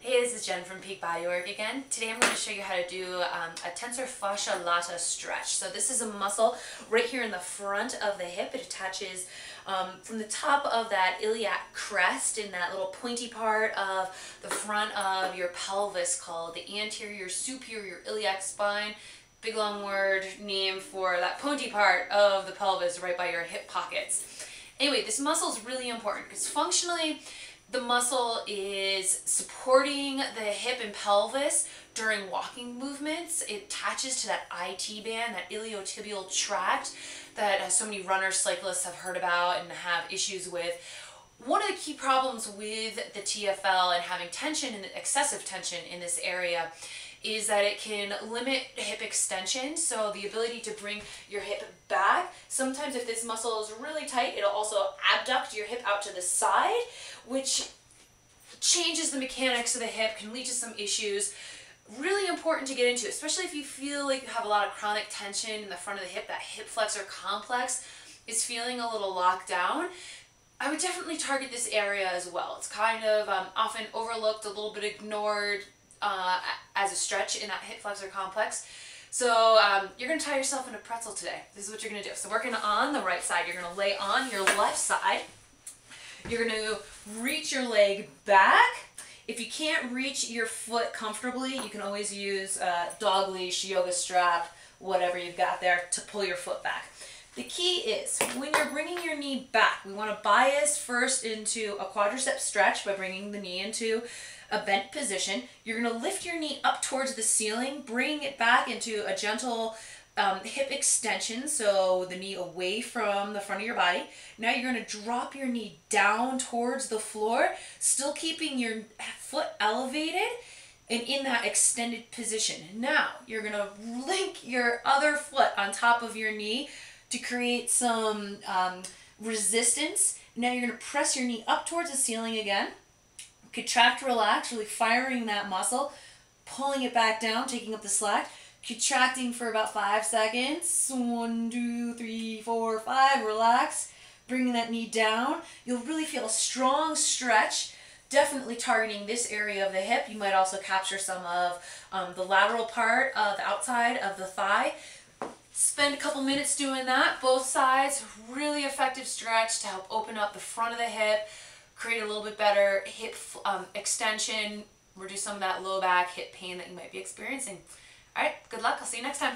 Hey, this is Jen from Peak Bodywork again. Today I'm going to show you how to do a Tensor Fasciae Latae stretch. So this is a muscle right here in the front of the hip. It attaches from the top of that iliac crest in that little pointy part of the front of your pelvis called the anterior superior iliac spine. Big long word name for that pointy part of the pelvis right by your hip pockets. Anyway, this muscle is really important because functionally the muscle is supporting the hip and pelvis during walking movements. It attaches to that IT band, that iliotibial tract that so many runners, cyclists have heard about and have issues with. One of the key problems with the TFL and having tension and excessive tension in this area is that it can limit hip extension, so the ability to bring your hip back. Sometimes if this muscle is really tight, it'll also abduct your hip out to the side, which changes the mechanics of the hip, can lead to some issues. Really important to get into, especially if you feel like you have a lot of chronic tension in the front of the hip. That hip flexor complex is feeling a little locked down. I would definitely target this area as well. It's kind of often overlooked, a little bit ignored as a stretch in that hip flexor complex. So you're going to tie yourself in a pretzel today. This is what you're going to do. So working on the right side, you're going to lay on your left side. You're going to reach your leg back. If you can't reach your foot comfortably, you can always use dog leash, yoga strap, whatever you've got there to pull your foot back. The key is when you're bringing your knee back, we want to bias first into a quadricep stretch by bringing the knee into a bent position. You're going to lift your knee up towards the ceiling, bring it back into a gentle hip extension, so the knee away from the front of your body. Now you're going to drop your knee down towards the floor, still keeping your foot elevated and in that extended position. Now you're going to link your other foot on top of your knee to create some resistance. Now you're going to press your knee up towards the ceiling again. Contract, relax, really firing that muscle, pulling it back down, taking up the slack, contracting for about 5 seconds. 1, 2, 3, 4, 5, relax, bringing that knee down. You'll really feel a strong stretch, definitely targeting this area of the hip. You might also capture some of the lateral part of the outside of the thigh. Spend a couple minutes doing that, both sides. Really effective stretch to help open up the front of the hip, create a little bit better hip extension, reduce some of that low back hip pain that you might be experiencing. All right, good luck. I'll see you next time.